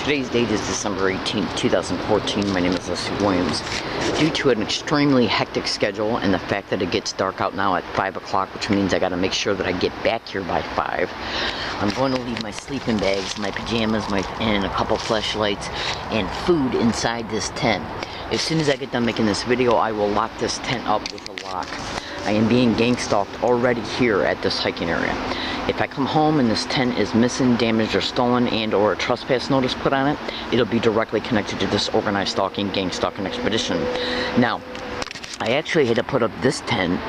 Today's date is December 18th, 2014. My name is Leslie Williams. Due to an extremely hectic schedule and the fact that it gets dark out now at 5 o'clock, which means I got to make sure that I get back here by 5, I'm going to leave my sleeping bags, my pajamas, and a couple flashlights and food inside this tent. As soon as I get done making this video, I will lock this tent up with a lock. I am being gang stalked already here at this hiking area. If I come home and this tent is missing, damaged, or stolen, and or a trespass notice put on it, it'll be directly connected to this organized stalking, gang stalking expedition. Now, I actually had to put up this tent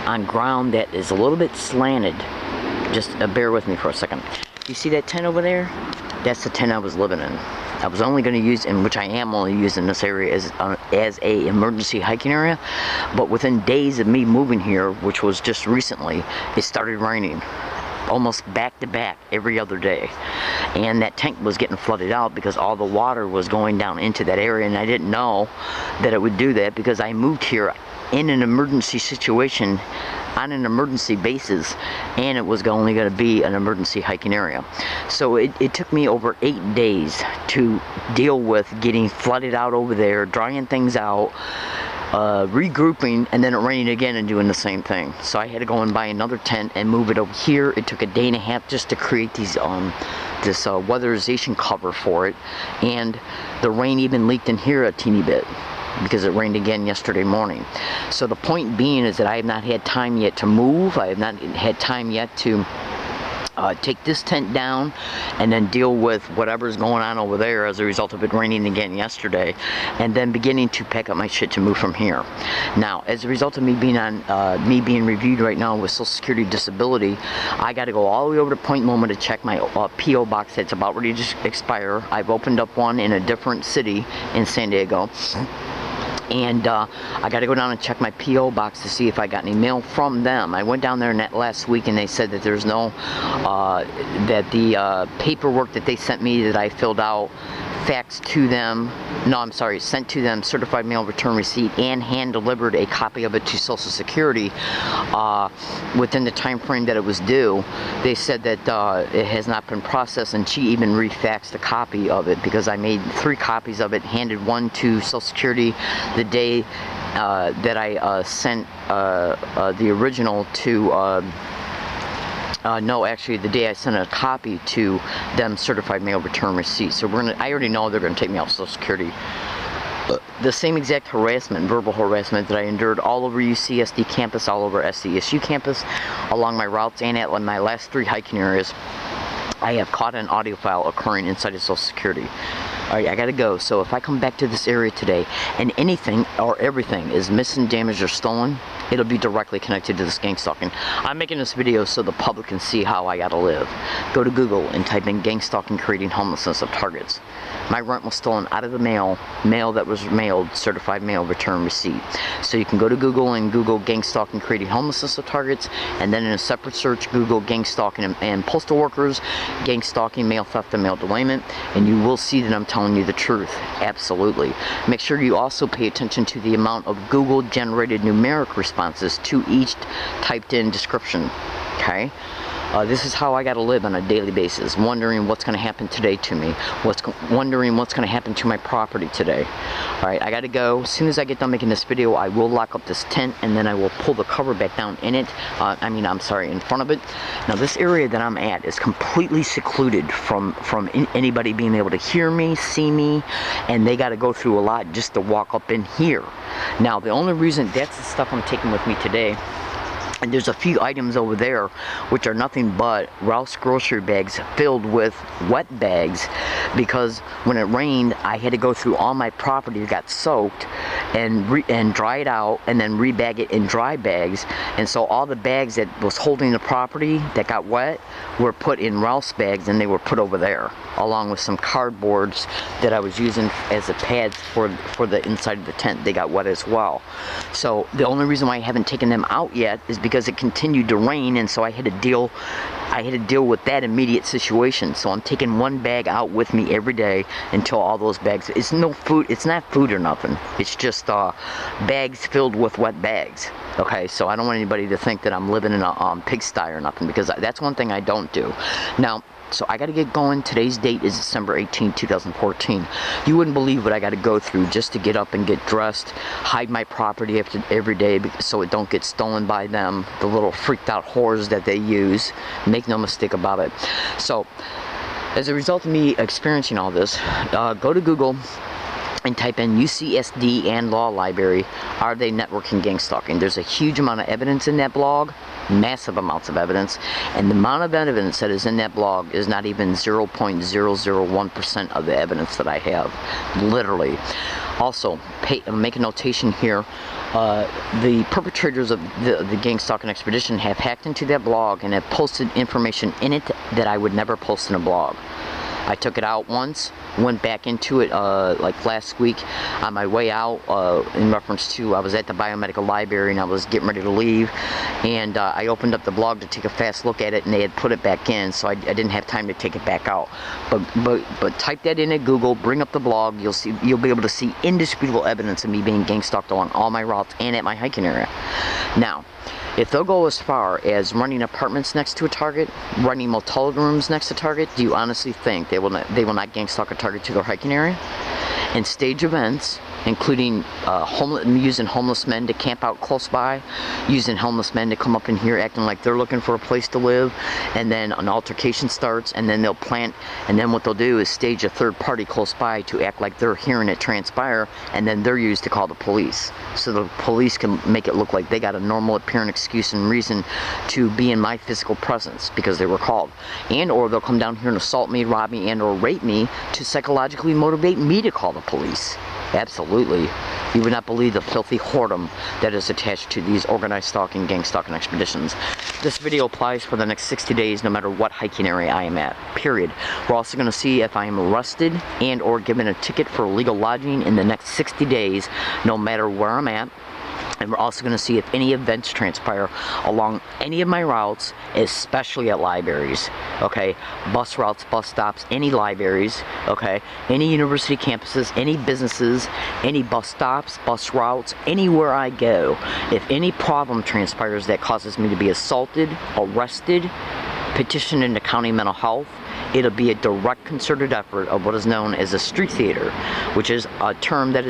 on ground that is a little bit slanted. Just bear with me for a second. You see that tent over there? That's the tent I was living in. I was only going to use, and which I am only using this area as a emergency hiking area, but within days of me moving here, which was just recently, it started raining almost back to back every other day, and that tank was getting flooded out because all the water was going down into that area, and I didn't know that it would do that because I moved here in an emergency situation on an emergency basis, and it was only going to be an emergency hiking area. So it took me over 8 days to deal with getting flooded out over there, drying things out, regrouping, and then it raining again and doing the same thing. So I had to go and buy another tent and move it over here. It took a day and a half just to create these this weatherization cover for it, and the rain even leaked in here a teeny bit because it rained again yesterday morning. So the point being is that I have not had time yet to move. I have not had time yet to take this tent down and then deal with whatever's going on over there as a result of it raining again yesterday, and then beginning to pack up my shit to move from here. Now, as a result of me being reviewed right now with Social Security disability, I got to go all the way over to Point Loma to check my P.O. box that's about ready to expire. I've opened up one in a different city in San Diego. And I got to go down and check my P.O. box to see if I got any mail from them. I went down there last week and they said that there's no, that the paperwork that they sent me that I filled out, faxed to them, sent to them, certified mail return receipt, and hand delivered a copy of it to Social Security within the time frame that it was due. They said that it has not been processed, and she even refaxed a copy of it because I made 3 copies of it, handed one to Social Security the day that I sent the original to no, actually the day I sent a copy to them, certified mail return receipt. So I already know they're gonna take me off Social Security. The same exact harassment, verbal harassment, that I endured all over UCSD campus, all over SCSU campus, along my routes, and at my last 3 hiking areas, I have caught an audio file occurring inside of Social Security. Alright, I gotta go. So if I come back to this area today and anything or everything is missing, damaged, or stolen, it'll be directly connected to this gang stalking. I'm making this video so the public can see how I gotta live. Go to Google and type in gang stalking creating homelessness of targets. My rent was stolen out of the mail that was mailed, certified mail return receipt. So you can go to Google and Google gang stalking creating homelessness of targets, and then in a separate search, Google gang stalking and postal workers, gang stalking, mail theft, and mail delayment, and you will see that I'm telling you the truth. Absolutely. Make sure you also pay attention to the amount of Google generated numeric responses to each typed in description. Okay? This is how I gotta live on a daily basis, wondering what's gonna happen today to me, wondering what's gonna happen to my property today. Alright, I gotta go. As soon as I get done making this video, I will lock up this tent, and then I will pull the cover back down in it. In front of it. Now, this area that I'm at is completely secluded from anybody being able to hear me, see me, and they gotta go through a lot just to walk up in here. Now, the only reason that's the stuff I'm taking with me today. And there's a few items over there which are nothing but Ralph's grocery bags filled with wet bags, because when it rained I had to go through all my property that got soaked and dry it out and then rebag it in dry bags, and so all the bags that was holding the property that got wet were put in Ralph's bags, and they were put over there along with some cardboards that I was using as the pads for the inside of the tent. They got wet as well. So the only reason why I haven't taken them out yet is because it continued to rain, and so I I had to deal with that immediate situation. So I'm taking one bag out with me every day until all those bags, it's no food, it's not food or nothing. It's just bags filled with wet bags. Okay, so I don't want anybody to think that I'm living in a pigsty or nothing, because that's one thing I don't do. Now, so I got to get going. Today's date is December 18, 2014. You wouldn't believe what I got to go through just to get up and get dressed, hide my property every day so it don't get stolen by them, the little freaked out whores that they use. Make no mistake about it. So, as a result of me experiencing all this, go to Google and type in UCSD and Law Library, are they networking gang stalking? There's a huge amount of evidence in that blog, massive amounts of evidence, and the amount of evidence that is in that blog is not even 0.001% of the evidence that I have, literally. Also, make a notation here, the perpetrators of the gang stalking expedition have hacked into that blog and have posted information in it that I would never post in a blog. I took it out once, went back into it like last week on my way out in reference to, I was at the biomedical library and I was getting ready to leave, and I opened up the blog to take a fast look at it, and they had put it back in, so I didn't have time to take it back out. But type that in at Google, bring up the blog, you'll be able to see indisputable evidence of me being gang stalked along all my routes and at my hiking area. Now, if they'll go as far as running apartments next to a target, running motel rooms next to target, do you honestly think they will not gang stalk a target to their hiking area? And stage events, including using homeless men to camp out close by, using homeless men to come up in here acting like they're looking for a place to live, and then an altercation starts, and then they'll plant, and then what they'll do is stage a third party close by to act like they're hearing it transpire, and then they're used to call the police. So the police can make it look like they got a normal apparent excuse and reason to be in my physical presence because they were called. And or they'll come down here and assault me, rob me, and or rape me to psychologically motivate me to call the police. Absolutely. You would not believe the filthy whoredom that is attached to these organized stalking, gang stalking expeditions. This video applies for the next 60 days no matter what hiking area I am at, period. We're also going to see if I am arrested and or given a ticket for illegal lodging in the next 60 days no matter where I'm at. And we're also going to see if any events transpire along any of my routes, especially at libraries, okay? Bus routes, bus stops, any libraries, okay? Any university campuses, any businesses, any bus stops, bus routes, anywhere I go. If any problem transpires that causes me to be assaulted, arrested, petitioned into county mental health, it'll be a direct concerted effort of what is known as a street theater, which is a term that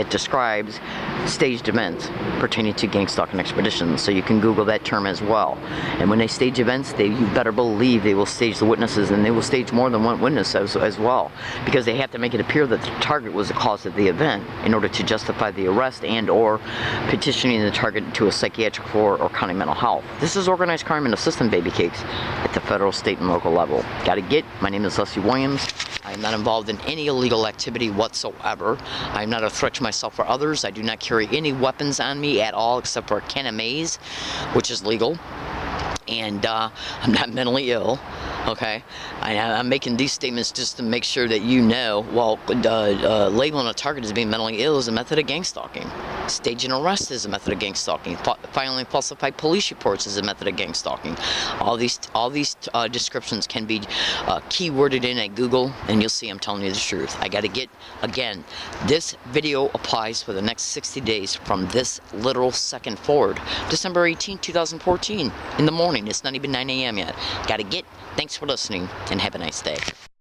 describes staged events pertaining to gang stalking expeditions. So you can Google that term as well. And when they stage events, you better believe they will stage the witnesses, and they will stage more than one witness as well, because they have to make it appear that the target was the cause of the event in order to justify the arrest and or petitioning the target to a psychiatric floor or county mental health. This is organized crime in the system, baby cakes, at the federal, state, and local level. Gotta get. My name is Leslie Williams. I am not involved in any illegal activity whatsoever. I am not a threat to myself or others. I do not carry any weapons on me at all except for a can of mace, which is legal. And I'm not mentally ill, okay? I'm making these statements just to make sure that you know, well, labeling a target as being mentally ill is a method of gang stalking. Staging arrest is a method of gang stalking. Filing falsified police reports is a method of gang stalking. All these descriptions can be keyworded in at Google, and you'll see I'm telling you the truth. I gotta get, again, this video applies for the next 60 days from this literal second forward. December 18, 2014, in the morning. It's not even 9 a.m. yet. Gotta get. Thanks for listening, and have a nice day.